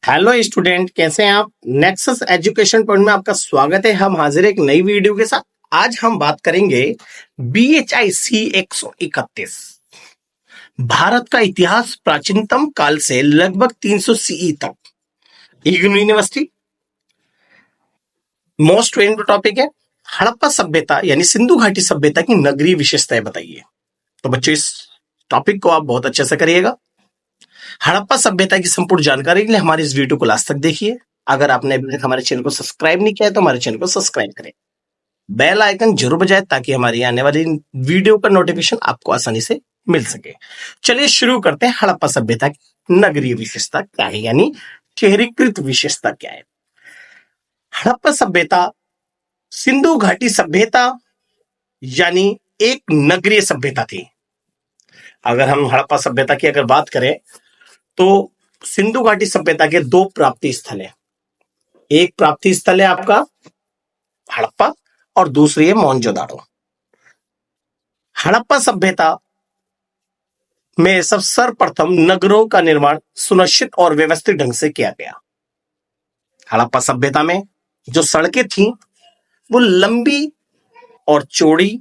Hello student, कैसे हैं आप। नेक्सस एजुकेशन पॉइंट में आपका स्वागत है। हम हाजिर एक नई वीडियो के साथ। आज हम बात करेंगे BHIC 131। भारत का इतिहास प्राचीनतम काल से लगभग 300 CE तक। IGNOU university most trend topic है। हड़प्पा सभ्यता यानी सिंधु घाटी सभ्यता की नगरीय विशेषताएं बताइए। तो बच्चों, इस टॉपिक को आप बहुत अच्छे से करिएगा। हड़प्पा सभ्यता की संपूर्ण जानकारी के लिए हमारे इस वीडियो को लास्ट तक देखिए। अगर आपने अभी तक हमारे चैनल को सब्सक्राइब नहीं किया है तो हमारे चैनल को सब्सक्राइब करें, बेल आइकन जरूर बजाएं ताकि हमारी आने वाली वीडियो का नोटिफिकेशन आपको आसानी से मिल सके। चलिए शुरू करते हैं। हड़प्पा सभ्यता की नगरीय विशेषता क्या है, यानी शहरीकृत विशेषता क्या है। हड़प्पा सभ्यता सिंधु घाटी सभ्यता यानी एक नगरीय सभ्यता थी। अगर हम हड़प्पा सभ्यता की अगर बात करें तो सिंधु घाटी सभ्यता के दो प्राप्ति स्थल है। एक प्राप्ति स्थल है आपका हड़प्पा और दूसरी है मोहनजोदाड़ो। हड़प्पा सभ्यता में सब सर्वप्रथम नगरों का निर्माण सुनिश्चित और व्यवस्थित ढंग से किया गया। हड़प्पा सभ्यता में जो सड़कें थी वो लंबी और चौड़ी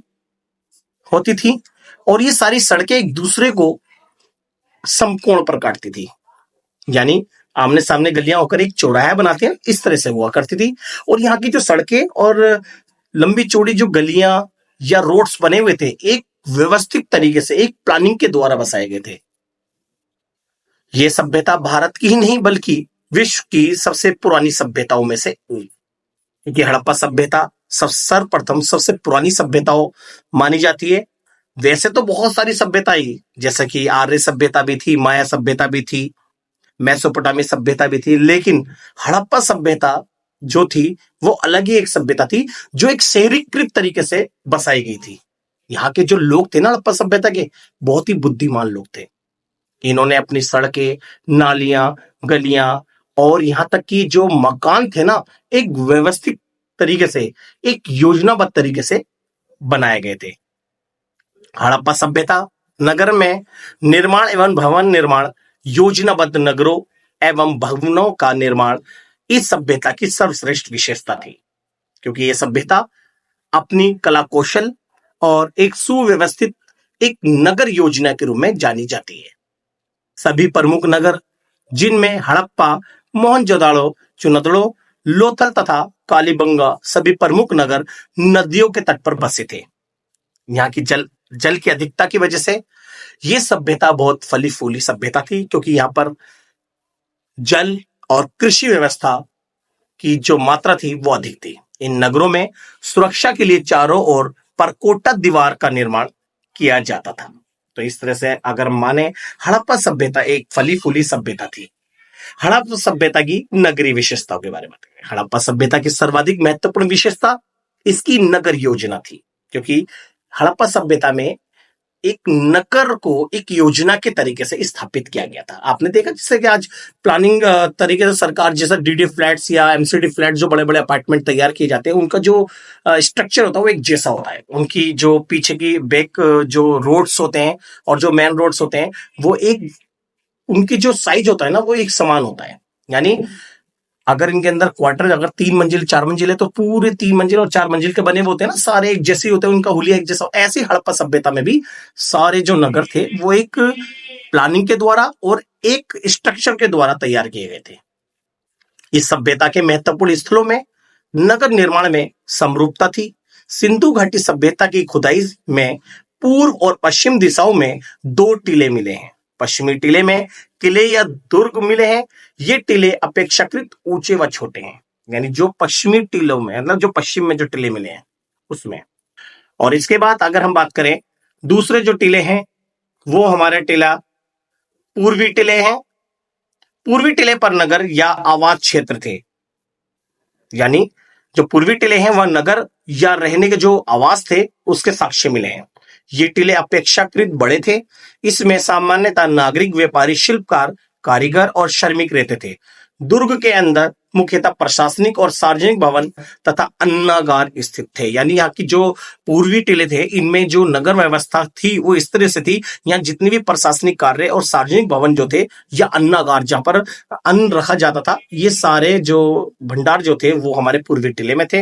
होती थी और ये सारी सड़कें एक दूसरे को समकोण पर काटती थी, यानी आमने सामने गलियां होकर एक चौराहा बनाते हैं, इस तरह से हुआ करती थी। और यहाँ की जो सड़कें और लंबी चौड़ी जो गलियां या रोड्स बने हुए थे, एक व्यवस्थित तरीके से एक प्लानिंग के द्वारा बसाए गए थे। यह सभ्यता भारत की ही नहीं बल्कि विश्व की सबसे पुरानी सभ्यताओं में से हुई, क्योंकि हड़प्पा सभ्यता सर्वप्रथम सबसे पुरानी सभ्यताओं मानी जाती है। वैसे तो बहुत सारी सभ्यताएं जैसे कि आर्य सभ्यता भी थी, माया सभ्यता भी थी, मेसोपोटामी सभ्यता भी थी, लेकिन हड़प्पा सभ्यता जो थी वो अलग ही एक सभ्यता थी जो एक शहरीकृत तरीके से बसाई गई थी। यहाँ के जो लोग थे ना हड़प्पा सभ्यता के, बहुत ही बुद्धिमान लोग थे। इन्होंने अपनी सड़कें, नालियां, गलियां और यहाँ तक कि जो मकान थे ना, एक व्यवस्थित तरीके से, एक योजनाबद्ध तरीके से बनाए गए थे। हड़प्पा सभ्यता नगर में निर्माण एवं भवन निर्माण, योजनाबद्ध नगरों एवं भवनों का निर्माण इस सभ्यता की सर्वश्रेष्ठ विशेषता थी, क्योंकि यह सभ्यता अपनी कला कौशल और एक सुव्यवस्थित एक नगर योजना के रूप में जानी जाती है। सभी प्रमुख नगर जिनमें हड़प्पा, मोहनजोदाड़ो, चुनदड़ो, लोथल तथा कालीबंगा सभी प्रमुख नगर नदियों के तट पर बसे थे। यहाँ की जल की अधिकता की वजह से यह सभ्यता बहुत फली फूली सभ्यता थी, क्योंकि यहाँ पर जल और कृषि व्यवस्था की जो मात्रा थी वो अधिक थी। इन नगरों में सुरक्षा के लिए चारों ओर परकोटा दीवार का निर्माण किया जाता था। तो इस तरह से अगर माने, हड़प्पा सभ्यता एक फली फूली सभ्यता थी। हड़प्पा सभ्यता की नगरीय विशेषताओं के बारे में बताएं। हड़प्पा सभ्यता की सर्वाधिक महत्वपूर्ण विशेषता इसकी नगर योजना थी, क्योंकि हड़प्पा सभ्यता में एक नगर को एक योजना के तरीके से स्थापित किया गया था। आपने देखा जैसे कि आज प्लानिंग तरीके से सरकार जैसा DD फ्लैट्स या MCD फ्लैट जो बड़े बड़े अपार्टमेंट तैयार किए जाते हैं, उनका जो स्ट्रक्चर होता है वो एक जैसा होता है। उनकी जो पीछे की बैक जो रोड्स होते हैं और जो मेन रोड्स होते हैं, वो एक उनकी जो साइज होता है ना वो एक समान होता है। यानी अगर इनके अंदर क्वार्टर अगर 3 मंजिल 4 मंजिल है तो पूरे 3 मंजिल और 4 मंजिल के बने हुए होते हैं ना, सारे एक जैसे होते हैं, उनका हुलिया एक जैसा। ऐसी हड़प्पा सभ्यता में भी सारे जो नगर थे वो एक प्लानिंग के द्वारा और एक स्ट्रक्चर के द्वारा तैयार किए गए थे। इस सभ्यता के महत्वपूर्ण स्थलों में नगर निर्माण में समरूपता थी। सिंधु घाटी सभ्यता की खुदाई में पूर्व और पश्चिम दिशाओं में 2 टीले मिले हैं। पश्चिमी टीले में किले या दुर्ग मिले हैं। ये टीले अपेक्षाकृत ऊंचे व छोटे हैं, यानी जो पश्चिमी टीलों में, मतलब जो पश्चिम में जो टीले मिले हैं उसमें। और इसके बाद अगर हम बात करें दूसरे जो टीले हैं, वो हमारे टीला पूर्वी टीले हैं। पूर्वी टीले पर नगर या आवास क्षेत्र थे, यानी जो पूर्वी टीले हैं वह नगर या रहने के जो आवास थे उसके साक्ष्य मिले हैं। ये टीले अपेक्षाकृत बड़े थे। इसमें सामान्यतः नागरिक, व्यापारी, शिल्पकार, कारीगर और श्रमिक रहते थे, दुर्ग के अंदर मुख्यतः प्रशासनिक और सार्वजनिक भवन तथा अन्नागार स्थित थे। यानी यहाँ की जो पूर्वी टीले थे, इनमें जो नगर व्यवस्था थी वो इस तरह से थी, यहाँ जितने भी प्रशासनिक कार्य और सार्वजनिक भवन जो थे या अन्नागार जहां पर अन्न रखा जाता था, ये सारे जो भंडार जो थे वो हमारे पूर्वी टीले में थे।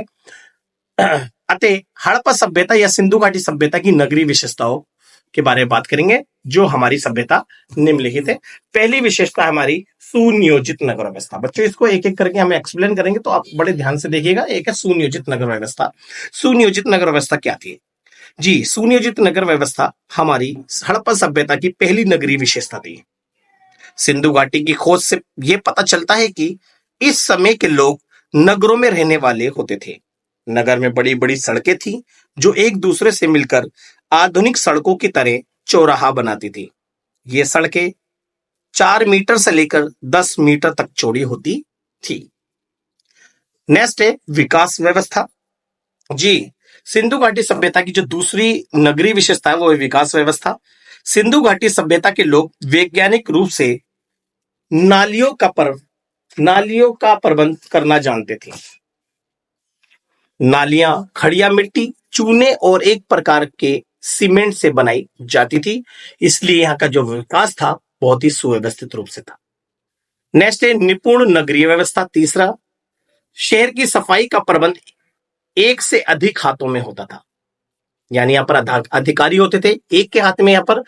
अतः हड़प्पा सभ्यता या सिंधु घाटी सभ्यता की नगरीय विशेषताओं के बारे में बात करेंगे जो हमारी सभ्यता निम्नलिखित है। पहली विशेषता हमारी सुनियोजित नगर व्यवस्था। बच्चों इसको एक एक करके हमें एक्सप्लेन करेंगे तो आप बड़े ध्यान से देखिएगा। एक है सुनियोजित नगर व्यवस्था। सुनियोजित नगर व्यवस्था क्या थी जी? सुनियोजित नगर व्यवस्था हमारी हड़प्पा सभ्यता की पहली नगरीय विशेषता थी। सिंधु घाटी की खोज से यह पता चलता है कि इस समय के लोग नगरों में रहने वाले होते थे। नगर में बड़ी बड़ी सड़कें थी जो एक दूसरे से मिलकर आधुनिक सड़कों की तरह चौराहा बनाती थी। ये सड़कें 4 मीटर से लेकर 10 मीटर तक चौड़ी होती थी। नेक्स्ट है विकास व्यवस्था। जी, सिंधु घाटी सभ्यता की जो दूसरी नगरीय विशेषता है वो है विकास व्यवस्था। सिंधु घाटी सभ्यता के लोग वैज्ञानिक रूप से नालियों का प्रबंध करना जानते थे। नालियां खड़िया मिट्टी, चूने और एक प्रकार के सीमेंट से बनाई जाती थी, इसलिए यहाँ का जो विकास था बहुत ही सुव्यवस्थित रूप से था। नेक्स्ट है निपुण नगरीय व्यवस्था। तीसरा, शहर की सफाई का प्रबंध एक से अधिक हाथों में होता था। यानी यहाँ पर अधिकारी होते थे, एक के हाथ में यहाँ पर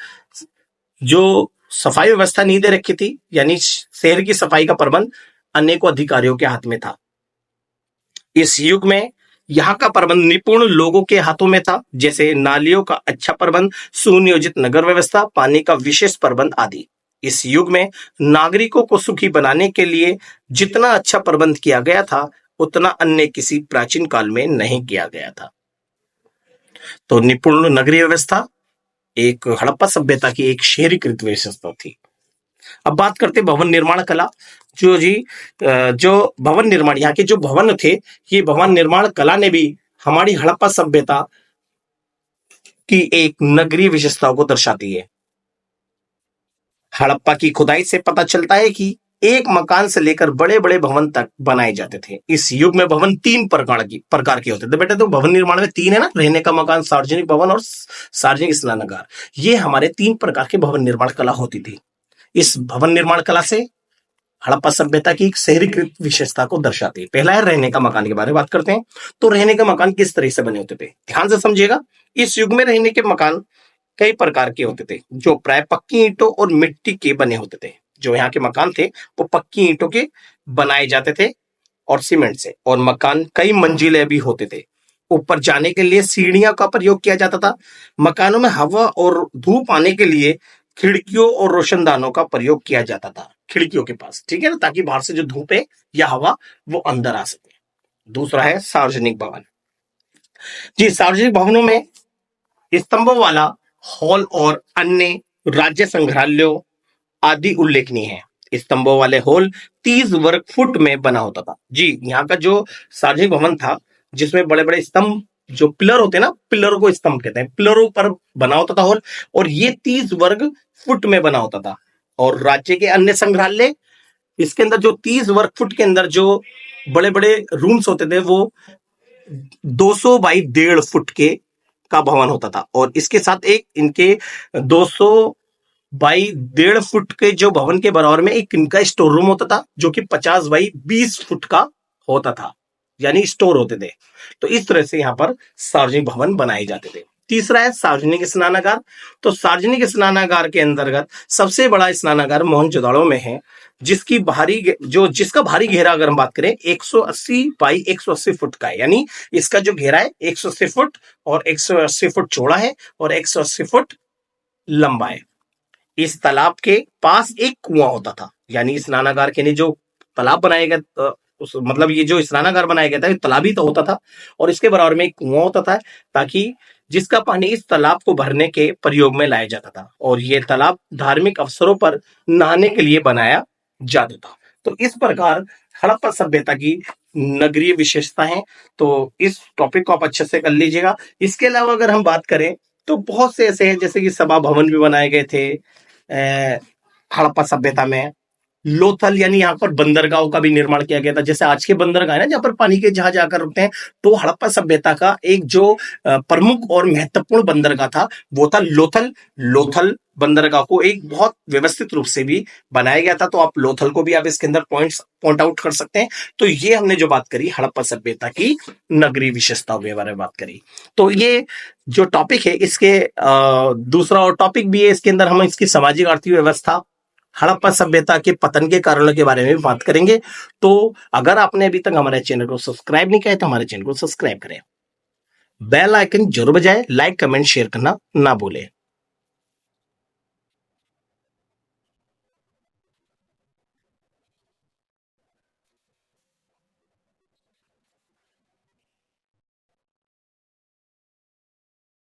जो सफाई व्यवस्था नहीं दे रखी थी, यानी शहर की सफाई का प्रबंध अनेकों अधिकारियों के हाथ में था। इस युग में यहाँ का प्रबंध निपुण लोगों के हाथों में था, जैसे नालियों का अच्छा प्रबंध, सुनियोजित नगर व्यवस्था, पानी का विशेष प्रबंध आदि। इस युग में नागरिकों को सुखी बनाने के लिए जितना अच्छा प्रबंध किया गया था उतना अन्य किसी प्राचीन काल में नहीं किया गया था। तो निपुण नगरीय व्यवस्था एक हड़प्पा सभ्यता की एक शहरीकृत विशेषता थी। अब बात करते भवन निर्माण कला। जो भवन निर्माण, यहाँ के जो भवन थे, ये भवन निर्माण कला ने भी हमारी हड़प्पा सभ्यता की एक नगरीय विशेषताओं को दर्शाती है। हड़प्पा की खुदाई से पता चलता है कि एक मकान से लेकर बड़े बड़े भवन तक बनाए जाते थे। इस युग में भवन 3 प्रकार के होते थे। बेटा तो भवन निर्माण में 3 है ना, रहने का मकान, सार्वजनिक भवन और सार्वजनिक स्नानागार। ये हमारे 3 प्रकार के भवन निर्माण कला होती थी। इस भवन निर्माण कला से हड़प्पा सभ्यता की एक शहरीकृत विशेषता को दर्शाती है। पहला है रहने का मकान के बारे में बात करते हैं। तो रहने का मकान किस तरह से बने होते थे, ध्यान से समझिएगा। इस युग में रहने के मकान कई प्रकार के होते थे, जो प्राय पक्की ईंटों और मिट्टी के बने होते थे। जो यहाँ के मकान थे वो पक्की ईंटों के बनाए जाते थे और सीमेंट से, और मकान कई मंजिले भी होते थे। ऊपर जाने के लिए सीढ़ियां का प्रयोग किया जाता था। मकानों में हवा और धूप आने के लिए खिड़कियों और रोशनदानों का प्रयोग किया जाता था, खिड़कियों के पास, ठीक है ना, ताकि बाहर से जो धूप है या हवा वो अंदर आ सके। दूसरा है सार्वजनिक भवन। जी, सार्वजनिक भवनों में स्तंभों वाला हॉल और अन्य राज्य संग्रहालयों आदि उल्लेखनीय है। स्तंभों वाले हॉल 30 वर्ग फुट में बना होता था। जी, यहाँ का जो सार्वजनिक भवन था जिसमें बड़े बड़े स्तंभ, जो पिलर होते हैं ना, पिलरों को स्तंभ कहते हैं, पिलरों पर बना होता था हॉल, और ये 30 वर्ग फुट में बना होता था। और राज्य के अन्य संग्रहालय, इसके अंदर जो 30 वर्ग फुट के अंदर जो बड़े बड़े रूम्स होते थे वो 200 बाई 1.5 फुट के का भवन होता था। और इसके साथ एक इनके 200 बाई 1.5 फुट के जो भवन के बराबर में एक इनका स्टोर रूम होता था, जो कि 50 बाई 20 फुट का होता था, यानी स्टोर होते थे। तो इस तरह से यहाँ पर सार्वजनिक भवन बनाए जाते थे। तीसरा है सार्वजनिक स्नानागार। तो सार्वजनिक स्नानागार के अंतर्गत सबसे बड़ा स्नानागार मोहनजोदड़ो में है, जिसका भारी घेरा अगर हम बात करें 180 बाई 180 फुट का है। यानी इसका जो घेरा है 180 फुट और 180 फुट चौड़ा है और 180 फुट लंबा है। इस तालाब के पास एक कुआं होता था। यानी स्नानागार के लिए जो तालाब बनाया गया, मतलब ये जो स्नानागार बनाया गया था तालाब ही तो होता था, और इसके बराबर में एक कुआं होता था, ताकि जिसका पानी इस तालाब को भरने के प्रयोग में लाया जाता था। और ये तालाब धार्मिक अवसरों पर नहाने के लिए बनाया जाता था। तो इस प्रकार हड़प्पा सभ्यता की नगरीय विशेषता है। तो इस टॉपिक को आप अच्छे से कर लीजिएगा। इसके अलावा अगर हम बात करें तो बहुत से ऐसे हैं, जैसे कि सभा भवन भी बनाए गए थे हड़प्पा सभ्यता में, लोथल यानी यहाँ पर बंदरगाहों का भी निर्माण किया गया था, जैसे आज के बंदरगाह है ना जहां पर पानी के जहाज आकर रुकते हैं। तो हड़प्पा सभ्यता का एक जो प्रमुख और महत्वपूर्ण बंदरगाह था वो था लोथल। लोथल बंदरगाह को एक बहुत व्यवस्थित रूप से भी बनाया गया था, तो आप लोथल को भी आप इसके अंदर पॉइंट आउट कर सकते हैं। तो ये हमने जो बात करी हड़प्पा सभ्यता की नगरीय विशेषताओं के बारे में बात करी। तो ये जो टॉपिक है इसके दूसरा और टॉपिक भी है, इसके अंदर हम इसकी सामाजिक आर्थिक व्यवस्था, हड़प्पा सभ्यता के पतन के कारणों के बारे में भी बात करेंगे। तो अगर आपने अभी तक हमारे चैनल को सब्सक्राइब नहीं किया है तो हमारे चैनल को सब्सक्राइब करें, बेल आइकन जरूर बजाएं, लाइक कमेंट शेयर करना ना भूलें।